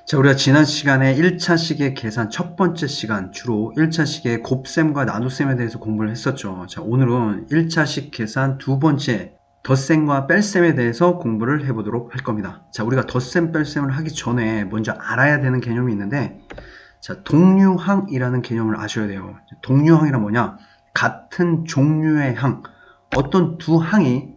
자, 우리가 지난 시간에 1차 시계 계산 첫 번째 시간 주로 1차 시계 곱셈과 나눗셈에 대해서 공부를 했었죠. 자, 오늘은 1차식 계산 두 번째 덧셈과 뺄셈에 대해서 공부를 해보도록 할 겁니다. 자, 우리가 덧셈 뺄셈을 하기 전에 먼저 알아야 되는 개념이 있는데, 자, 동류항이라는 개념을 아셔야 돼요. 동류항이란 뭐냐? 같은 종류의 항. 어떤 두 항이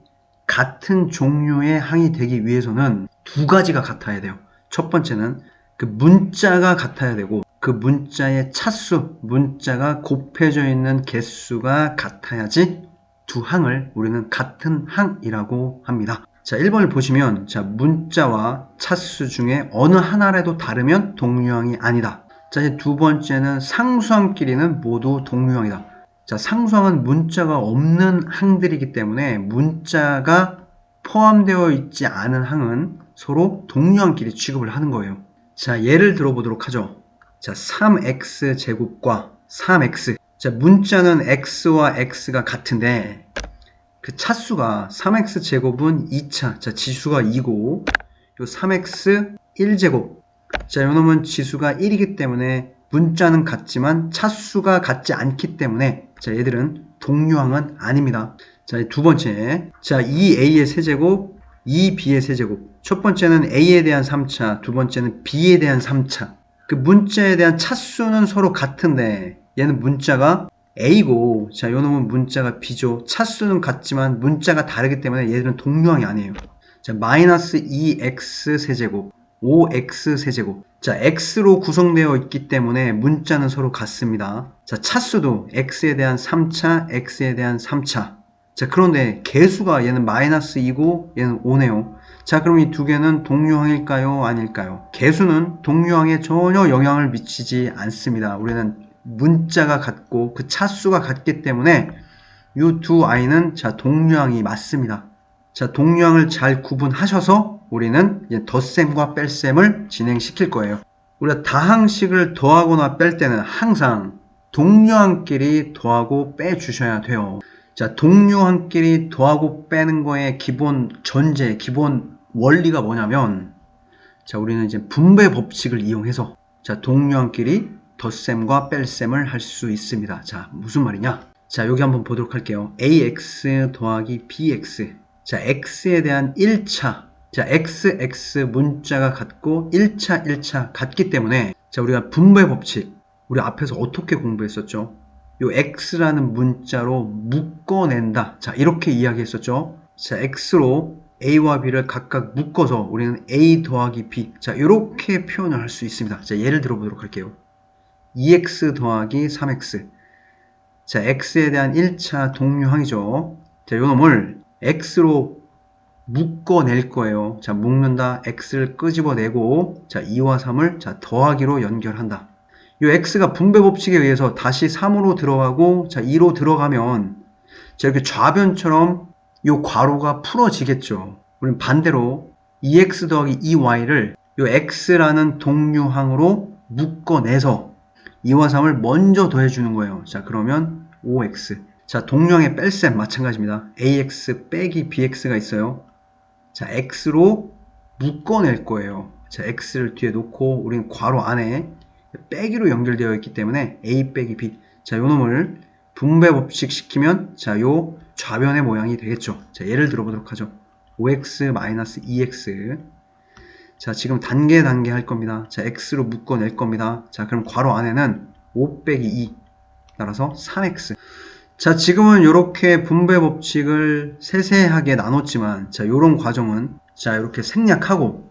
같은 종류의 항이 되기 위해서는 두 가지가 같아야 돼요. 첫 번째는 그 문자가 같아야 되고, 그 문자의 차수, 문자가 곱해져 있는 개수가 같아야지 두 항을 우리는 같은 항이라고 합니다. 자, 1번을 보시면, 자, 문자와 차수 중에 어느 하나라도 다르면 동류항이 아니다. 자, 이제 두 번째는 상수항끼리는 모두 동류항이다. 자, 상수항은 문자가 없는 항들이기 때문에 문자가 포함되어 있지 않은 항은 서로 동류항끼리 취급을 하는 거예요. 자, 예를 들어보도록 하죠. 자, 3x 제곱과 3x. 자, 문자는 x와 x가 같은데 그 차수가 3x 제곱은 2차. 자, 지수가 2고 요 3x 1제곱. 자, 요놈은 지수가 1이기 때문에 문자는 같지만 차수가 같지 않기 때문에 자, 얘들은 동류항은 아닙니다. 자, 두 번째. 자, 2a의 세제곱, 2b의 세제곱. 첫 번째는 a에 대한 3차, 두 번째는 b에 대한 3차. 그 문자에 대한 차수는 서로 같은데 얘는 문자가 a고, 자, 요놈은 문자가 b죠. 차수는 같지만 문자가 다르기 때문에 얘들은 동류항이 아니에요. 자, 마이너스 2x 세제곱, 5x 세제곱. 자, x로 구성되어 있기 때문에 문자는 서로 같습니다. 자, 차수도 x에 대한 3차, x에 대한 3차. 자, 그런데 개수가 얘는 마이너스 2고 얘는 5네요. 자, 그럼 이 두 개는 동류항일까요? 아닐까요? 개수는 동류항에 전혀 영향을 미치지 않습니다. 우리는 문자가 같고 그 차수가 같기 때문에 이 두 아이는 자, 동류항이 맞습니다. 자, 동류항을 잘 구분하셔서 우리는 이제 덧셈과 뺄셈을 진행시킬 거예요. 우리가 다항식을 더하거나 뺄 때는 항상 동류항끼리 더하고 빼주셔야 돼요. 자, 동류항끼리 더하고 빼는 거의 기본 전제, 기본 원리가 뭐냐면, 자, 우리는 이제 분배 법칙을 이용해서, 자, 동류항끼리 덧셈과 뺄셈을 할 수 있습니다. 자, 무슨 말이냐? 자, 여기 한번 보도록 할게요. ax 더하기 bx. 자, x에 대한 1차. 자, x 문자가 같고 1차 같기 때문에, 자, 우리가 분배 법칙, 우리 앞에서 어떻게 공부했었죠? 요 x라는 문자로 묶어낸다. 자, 이렇게 이야기했었죠. 자, x로 a와 b를 각각 묶어서 우리는 a 더하기 b. 자, 이렇게 표현을 할 수 있습니다. 자, 예를 들어보도록 할게요. 2x 더하기 3x. 자, x에 대한 1차 동류항이죠. 자, 요 놈을 x로 묶어낼 거예요. 자, 묶는다. x를 끄집어내고, 자, 2와 3을 자, 더하기로 연결한다. 이 x가 분배 법칙에 의해서 다시 3으로 들어가고, 자, 2로 들어가면, 자, 이렇게 좌변처럼 이 괄호가 풀어지겠죠. 우리는 반대로 2x 더하기 2y를 이 x라는 동류항으로 묶어내서 2와 3을 먼저 더해주는 거예요. 자, 그러면 5x. 자, 동류항의 뺄셈 마찬가지입니다. ax 빼기 bx가 있어요. 자, x로 묶어낼 거예요. 자, x를 뒤에 놓고 우리는 괄호 안에 빼기로 연결되어 있기 때문에 a 빼기 b. 자, 요 놈을 분배 법칙 시키면 자, 요 좌변의 모양이 되겠죠. 자, 예를 들어보도록 하죠. 5x 마이너스 2x. 자, 지금 단계 할 겁니다. 자, x로 묶어낼 겁니다. 자, 그럼 괄호 안에는 5 빼기 2 따라서 3x. 자, 지금은 이렇게 분배 법칙을 세세하게 나눴지만, 자, 요런 과정은, 자, 이렇게 생략하고,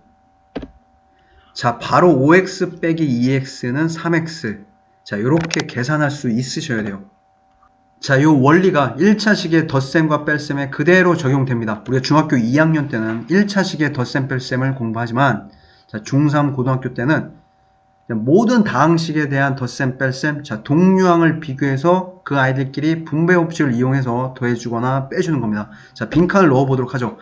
자, 바로 5x 빼기 2x는 3x. 자, 이렇게 계산할 수 있으셔야 돼요. 자, 요 원리가 1차식의 덧셈과 뺄셈에 그대로 적용됩니다. 우리가 중학교 2학년 때는 1차식의 덧셈 뺄셈을 공부하지만, 자, 중3 고등학교 때는 모든 다항식에 대한 덧셈 뺄셈, 자, 동류항을 비교해서 그 아이들끼리 분배 법칙을 이용해서 더해주거나 빼주는 겁니다. 자, 빈칸을 넣어보도록 하죠.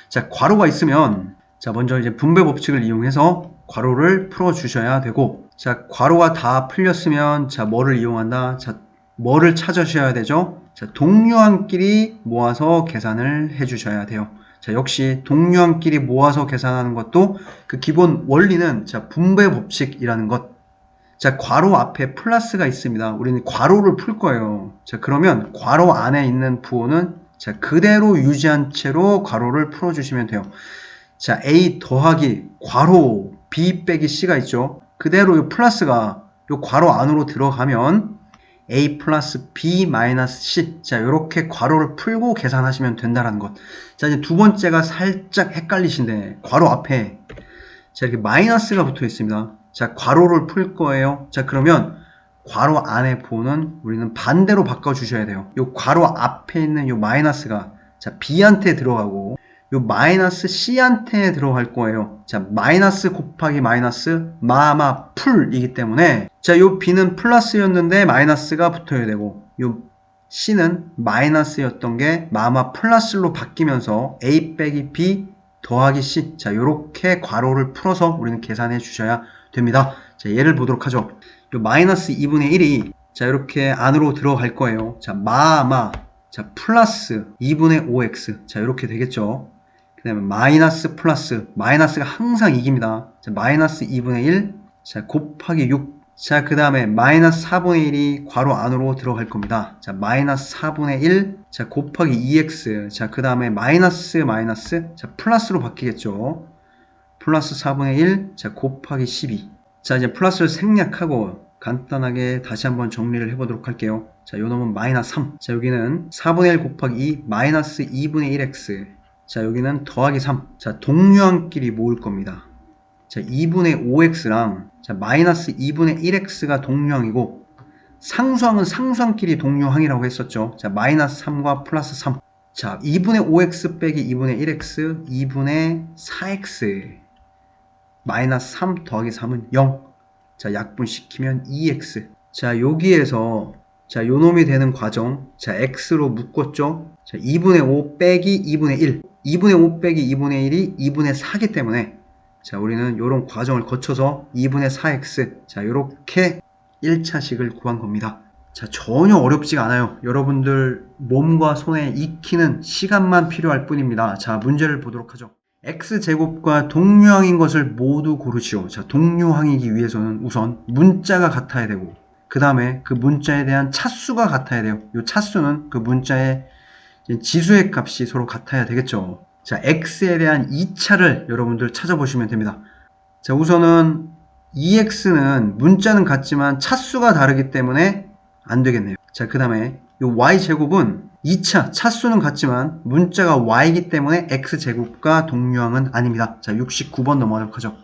자, 괄호가 있으면, 자, 먼저 이제 분배 법칙을 이용해서 괄호를 풀어주셔야 되고, 자, 괄호가 다 풀렸으면, 자, 뭐를 이용한다? 자, 뭐를 찾으셔야 되죠? 자, 동류항끼리 모아서 계산을 해주셔야 돼요. 자, 역시 동류항끼리 모아서 계산하는 것도 그 기본 원리는 자, 분배 법칙이라는 것. 자, 괄호 앞에 플러스가 있습니다. 우리는 괄호를 풀 거예요. 자, 그러면 괄호 안에 있는 부호는 자, 그대로 유지한 채로 괄호를 풀어주시면 돼요. 자, A 더하기 괄호 B 빼기 C가 있죠. 그대로 이 플러스가 이 괄호 안으로 들어가면 A 플러스 B 마이너스 C. 자, 이렇게 괄호를 풀고 계산하시면 된다는 것. 자, 이제 두 번째가 살짝 헷갈리신데, 괄호 앞에 자, 이렇게 마이너스가 붙어 있습니다. 자, 괄호를 풀 거예요. 자, 그러면 괄호 안에 부호는 우리는 반대로 바꿔주셔야 돼요. 이 괄호 앞에 있는 이 마이너스가 자, B한테 들어가고, 요 마이너스 C한테 들어갈 거예요. 자, 마이너스 곱하기 마이너스 마마 풀이기 때문에 자, 요 B는 플러스였는데 마이너스가 붙어야 되고 요 C는 마이너스였던 게 마마 플러스로 바뀌면서 A 빼기 B 더하기 C. 자, 요렇게 괄호를 풀어서 우리는 계산해 주셔야 됩니다. 자, 예를 보도록 하죠. 요 마이너스 2분의 1이 자, 이렇게 안으로 들어갈 거예요. 자, 마마 자, 플러스 2분의 5x. 자, 이렇게 되겠죠. 그 다음에 마이너스 플러스 마이너스가 항상 이깁니다. 자, 마이너스 2분의 1 자, 곱하기 6. 자, 그 다음에 마이너스 4분의 1이 괄호 안으로 들어갈 겁니다. 자, 마이너스 4분의 1 자, 곱하기 2x. 자, 그 다음에 마이너스 마이너스 자, 플러스로 바뀌겠죠. 플러스 4분의 1 자, 곱하기 12. 자, 이제 플러스를 생략하고 간단하게 다시 한번 정리를 해보도록 할게요. 자, 요 놈은 마이너스 3. 자, 여기는 4분의 1 곱하기 2 마이너스 2분의 1x. 자, 여기는 더하기 3. 자, 동류항끼리 모을 겁니다. 자, 2분의 5x랑 자, 마이너스 2분의 1x가 동류항이고 상수항은 상수항끼리 동류항이라고 했었죠. 자, 마이너스 3과 플러스 3. 자, 2분의 5x 빼기 2분의 1x 2분의 4x 마이너스 3 더하기 3은 0. 자, 약분시키면 2x. 자, 여기에서 자, 요 놈이 되는 과정. 자, x로 묶었죠. 자, 2분의 5 빼기 2분의 1. 2분의 5 빼기 2분의 1이 2분의 4기 때문에 자, 우리는 이런 과정을 거쳐서 2분의 4x 자, 요렇게 1차식을 구한 겁니다. 자, 전혀 어렵지가 않아요. 여러분들 몸과 손에 익히는 시간만 필요할 뿐입니다. 자, 문제를 보도록 하죠. x제곱과 동류항인 것을 모두 고르시오. 자, 동류항이기 위해서는 우선 문자가 같아야 되고 그 다음에 그 문자에 대한 차수가 같아야 돼요. 이 차수는 그 문자의 지수의 값이 서로 같아야 되겠죠. 자, x에 대한 2차를 여러분들 찾아보시면 됩니다. 자, 우선은 2x는 문자는 같지만 차수가 다르기 때문에 안 되겠네요. 자, 그 다음에 이 y제곱은 2차 차수는 같지만 문자가 y이기 때문에 x제곱과 동류항은 아닙니다. 자, 69번 넘어가도록 하죠.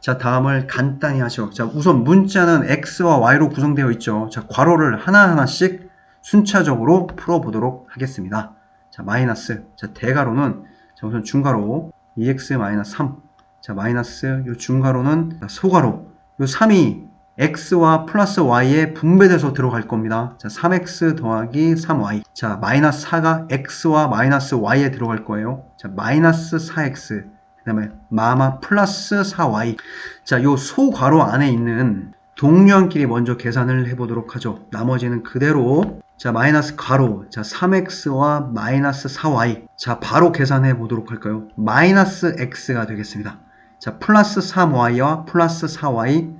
자, 다음을 간단히 하죠. 자, 우선 문자는 x와 y로 구성되어 있죠. 자, 괄호를 하나하나씩 순차적으로 풀어보도록 하겠습니다. 자, 마이너스. 자, 대괄호는 자, 우선 중괄호 2x-3. 자, 마이너스 요 중괄호는 소괄호. 요 3이 x와 플러스 y에 분배돼서 들어갈 겁니다. 자, 3x 더하기 3y. 자, 마이너스 4가 x와 마이너스 y에 들어갈 거예요. 자, 마이너스 4x. 그 다음에 마마 플러스 4y. 자, 요 소괄호 안에 있는 동류항끼리 먼저 계산을 해보도록 하죠. 나머지는 그대로 자, 마이너스 괄호. 자, 3x와 마이너스 4y. 자, 바로 계산해 보도록 할까요? 마이너스 x가 되겠습니다. 자, 플러스 3y와 플러스 4y.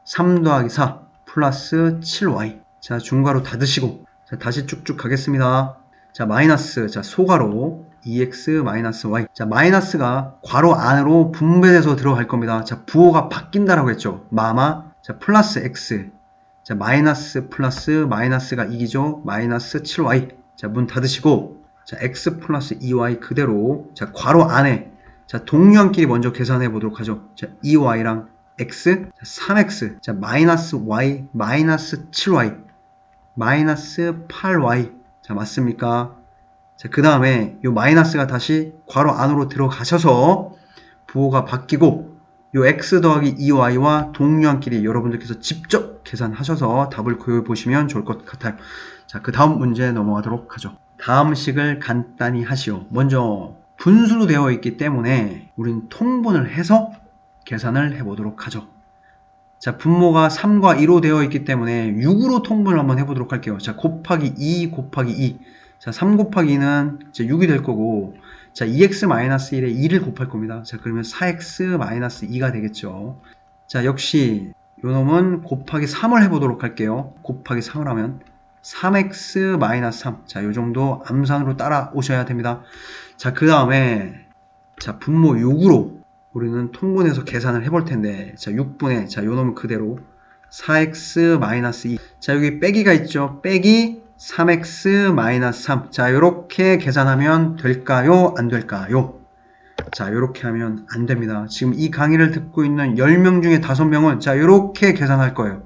3 더하기 4 플러스 7y. 자, 중괄호 닫으시고 자, 다시 쭉쭉 가겠습니다. 자, 마이너스 자, 소괄호 2x 마이너스 y. 자, 마이너스가 괄호 안으로 분배돼서 들어갈 겁니다. 자, 부호가 바뀐다라고 했죠. 마마 자, 플러스 x. 자, 마이너스 플러스 마이너스가 이기죠. 마이너스 7y. 자, 문 닫으시고 자, x 플러스 2y 그대로 자, 괄호 안에 자, 동류항끼리 먼저 계산해 보도록 하죠. 자, 2y랑 x, 자, 3x, 자, 마이너스 y, 마이너스 7y, 마이너스 8y. 자, 맞습니까? 자, 그 다음에 요 마이너스가 다시 괄호 안으로 들어가셔서 부호가 바뀌고 요 x 더하기 2y와 동류항끼리 여러분들께서 직접 계산하셔서 답을 구해 보시면 좋을 것 같아요. 자, 그 다음 문제 넘어가도록 하죠. 다음 식을 간단히 하시오. 먼저 분수로 되어 있기 때문에 우린 통분을 해서 계산을 해보도록 하죠. 자, 분모가 3과 2로 되어 있기 때문에 6으로 통분을 한번 해보도록 할게요. 자, 곱하기 2 곱하기 2. 자, 3 곱하기 2는 이제 6이 될 거고, 자, 2x-1에 2를 곱할 겁니다. 자, 그러면 4x-2가 되겠죠. 자, 역시 요 놈은 곱하기 3을 해보도록 할게요. 곱하기 3을 하면 3x-3. 자, 요 정도 암산으로 따라오셔야 됩니다. 자, 그 다음에 자, 분모 6으로 우리는 통분해서 계산을 해볼 텐데, 자, 6분의, 자, 요 놈은 그대로 4x-2. 자, 여기 빼기가 있죠. 빼기 3x-3. 자, 요렇게 계산하면 될까요? 안 될까요? 자, 요렇게 하면 안 됩니다. 지금 이 강의를 듣고 있는 10명 중에 5명은 자, 요렇게 계산할 거예요.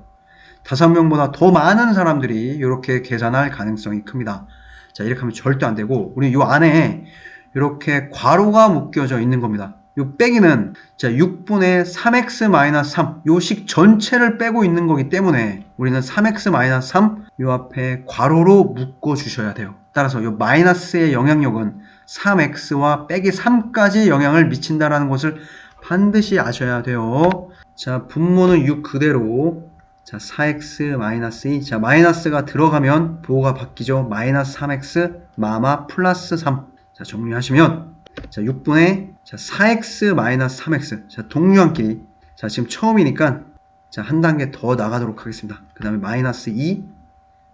5명보다 더 많은 사람들이 요렇게 계산할 가능성이 큽니다. 자, 이렇게 하면 절대 안 되고, 우리 요 안에 이렇게 괄호가 묶여져 있는 겁니다. 요 빼기는 자 6분의 3x-3 요 식 전체를 빼고 있는 거기 때문에 우리는 3x-3 요 앞에 괄호로 묶어 주셔야 돼요. 따라서 요 마이너스의 영향력은 3x와 빼기 3까지 영향을 미친다라는 것을 반드시 아셔야 돼요. 자, 분모는 6 그대로, 자, 4x-2. 자, 마이너스가 들어가면 부호가 바뀌죠. 마이너스 3x 마마 플러스 3. 자, 정리하시면 자, 6분의 자, 4x-3x. 자, 동류항끼리. 자, 지금 처음이니까 자, 한 단계 더 나가도록 하겠습니다. 그 다음에 마이너스 2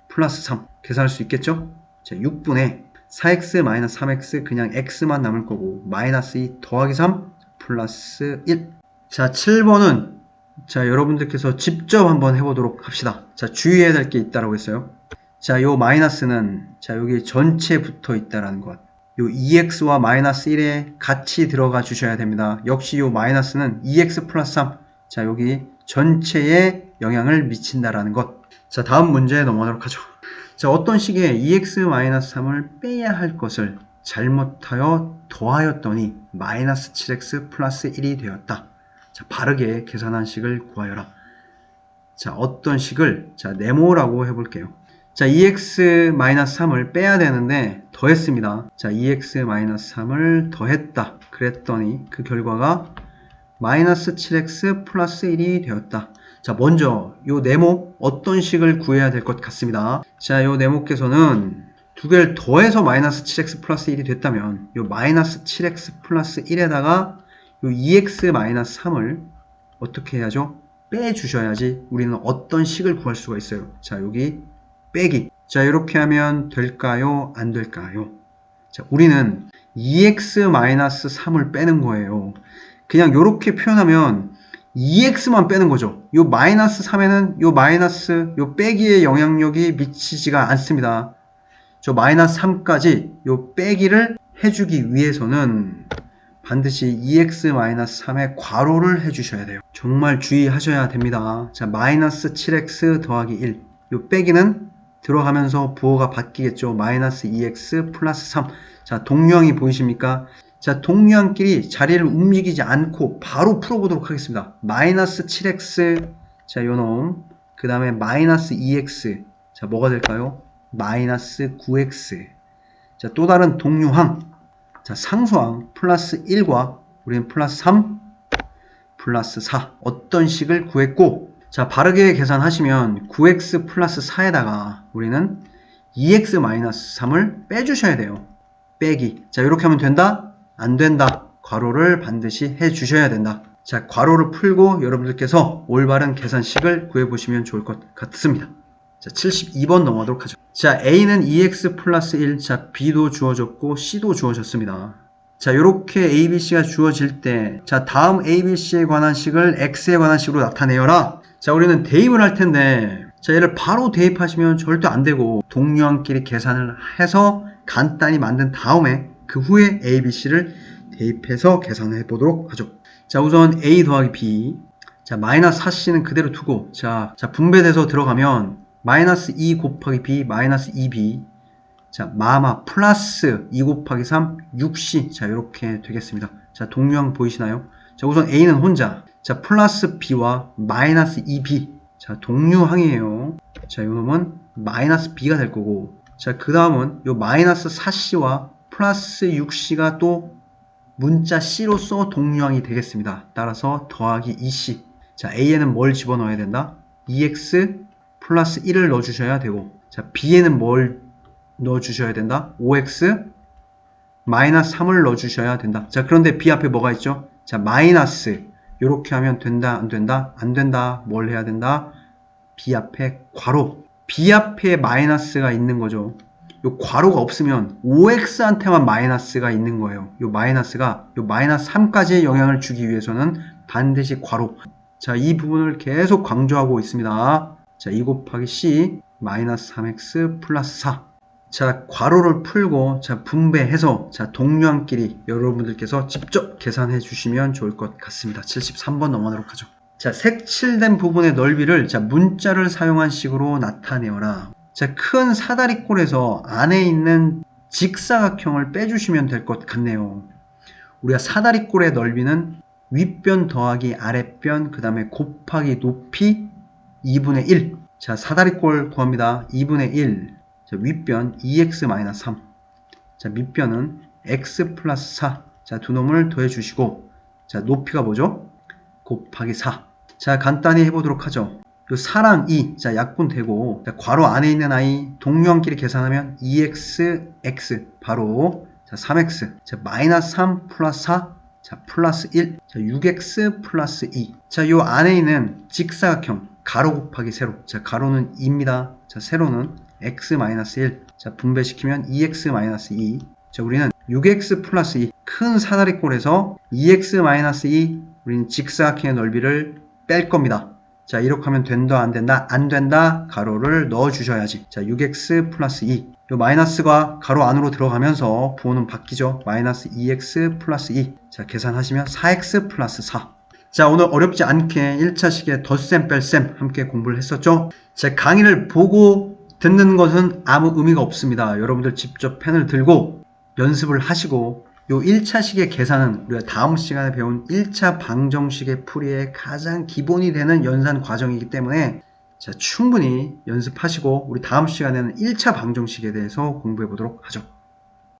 플러스 3. 계산할 수 있겠죠? 자, 6분의 4x-3x 그냥 x만 남을 거고, 마이너스 2 더하기 3 플러스 1. 자, 7번은 자, 여러분들께서 직접 한번 해보도록 합시다. 자, 주의해야 될 게 있다라고 했어요. 자, 요 마이너스는 자, 여기 전체 붙어 있다라는 것. 요 2x와 마이너스 1에 같이 들어가 주셔야 됩니다. 역시 요 마이너스는 2x 플러스 3. 자, 여기 전체에 영향을 미친다라는 것. 자, 다음 문제에 넘어가도록 하죠. 자, 어떤 식의 2x-3을 빼야 할 것을 잘못하여 더하였더니 마이너스 7x 플러스 1이 되었다. 자, 바르게 계산한 식을 구하여라. 자, 어떤 식을 자, 네모라고 해볼게요. 자, 2x-3을 빼야 되는데 더했습니다. 자, 2x-3을 더했다. 그랬더니 그 결과가 마이너스 7x 플러스 1이 되었다. 자, 먼저 요 네모 어떤 식을 구해야 될 것 같습니다. 자, 요 네모께서는 두 개를 더해서 마이너스 7x 플러스 1이 됐다면 요 마이너스 7x 플러스 1에다가 요 2x-3을 어떻게 해야죠? 빼주셔야지 우리는 어떤 식을 구할 수가 있어요. 자, 여기 빼기. 자, 이렇게 하면 될까요? 안 될까요? 자, 우리는 2x-3을 빼는 거예요. 그냥 이렇게 표현하면 2x만 빼는 거죠. 요 마이너스 3에는 요 마이너스, 요 빼기의 영향력이 미치지가 않습니다. 저 마이너스 3까지 요 빼기를 해주기 위해서는 반드시 2x-3의 괄호를 해주셔야 돼요. 정말 주의하셔야 됩니다. 자, 마이너스 7x 더하기 1. 요 빼기는 들어가면서 부호가 바뀌겠죠. 마이너스 2x 플러스 3. 자, 동류항이 보이십니까? 자, 동류항끼리 자리를 움직이지 않고 바로 풀어보도록 하겠습니다. 마이너스 7x, 자, 요놈. 그 다음에 마이너스 2x. 자, 뭐가 될까요? 마이너스 9x. 자, 또 다른 동류항. 자, 상수항 플러스 1과 우리는 플러스 3, 플러스 4. 어떤 식을 구했고, 자, 바르게 계산하시면 9x 플러스 4에다가 우리는 2x-3을 빼주셔야 돼요. 빼기. 자, 이렇게 하면 된다? 안 된다. 괄호를 반드시 해주셔야 된다. 자, 괄호를 풀고 여러분들께서 올바른 계산식을 구해보시면 좋을 것 같습니다. 자, 72번 넘어가도록 하죠. 자, A는 2x 플러스 1, 자, B도 주어졌고 C도 주어졌습니다. 자, 요렇게 A, B, C가 주어질 때, 자, 다음 A, B, C에 관한 식을 X에 관한 식으로 나타내어라. 자, 우리는 대입을 할 텐데, 자, 얘를 바로 대입하시면 절대 안 되고, 동류항끼리 계산을 해서 간단히 만든 다음에, 그 후에 A, B, C를 대입해서 계산해 보도록 하죠. 자, 우선 A 더하기 B. 자, 마이너스 4C는 그대로 두고, 자, 분배돼서 들어가면, 마이너스 2 곱하기 B, 마이너스 2B. 자, 마마 플러스 2 곱하기 3, 6C. 자, 이렇게 되겠습니다. 자, 동류항 보이시나요? 자, 우선 A는 혼자. 자, 플러스 B와 마이너스 2B. 자, 동류항이에요. 자, 요놈은 마이너스 B가 될 거고. 자, 그 다음은 요 마이너스 4C와 플러스 6C가 또 문자 C로서 동류항이 되겠습니다. 따라서 더하기 2C. 자, A에는 뭘 집어넣어야 된다? 2X 플러스 1을 넣어주셔야 되고, 자, B에는 뭘 넣어주셔야 된다. 5x 마이너스 3을 넣어주셔야 된다. 자, 그런데 b 앞에 뭐가 있죠? 자, 마이너스. 이렇게 하면 된다, 안 된다? 안 된다. 뭘 해야 된다? b 앞에 괄호. b 앞에 마이너스가 있는 거죠. 요 괄호가 없으면 5x한테만 마이너스가 있는 거예요. 요 마이너스가 요 마이너스 3까지의 영향을 주기 위해서는 반드시 괄호. 자, 이 부분을 계속 강조하고 있습니다. 자, 2 곱하기 c 마이너스 3x 플러스 4. 자, 괄호를 풀고 자, 분배해서 자, 동류항끼리 여러분들께서 직접 계산해 주시면 좋을 것 같습니다. 73번 넘어가도록 하죠. 자, 색칠된 부분의 넓이를 자, 문자를 사용한 식으로 나타내어라. 자, 큰 사다리꼴에서 안에 있는 직사각형을 빼주시면 될 것 같네요. 우리가 사다리꼴의 넓이는 윗변 더하기 아랫변, 그 다음에 곱하기 높이 2분의 1. 자, 사다리꼴 구합니다. 2분의 1. 자, 윗변 2x-3. 자, 밑변은 x 플러스 4. 자, 두 놈을 더해 주시고, 자, 높이가 뭐죠? 곱하기 4. 자, 간단히 해보도록 하죠. 요 4랑 2, 자, 약분되고, 자, 괄호 안에 있는 i, 동류항끼리 계산하면 2x, x, 바로, 자, 3x, 자, 마이너스 3 플러스 4, 자, 플러스 1, 자, 6x 플러스 2. 자, 요 안에 있는 직사각형, 가로 곱하기 세로. 자, 가로는 2입니다. 자, 세로는 x 마이너스 1. 자, 분배시키면 2x 마이너스 2. 자, 우리는 6x 플러스 2. 큰 사다리꼴에서 2x 마이너스 2, 우리는 직사각형의 넓이를 뺄 겁니다. 자, 이렇게 하면 된다, 안 된다? 안 된다. 가로를 넣어 주셔야지. 자, 6x 플러스 2. 요 마이너스가 가로 안으로 들어가면서 부호는 바뀌죠. 마이너스 2x 플러스 2. 자, 계산하시면 4x 플러스 4. 자, 오늘 어렵지 않게 1차식의 덧셈, 뺄셈 함께 공부를 했었죠. 제 강의를 보고 듣는 것은 아무 의미가 없습니다. 여러분들 직접 펜을 들고 연습을 하시고, 요 1차식의 계산은 우리가 다음 시간에 배운 1차 방정식의 풀이의 가장 기본이 되는 연산 과정이기 때문에 자, 충분히 연습하시고 우리 다음 시간에는 1차 방정식에 대해서 공부해 보도록 하죠.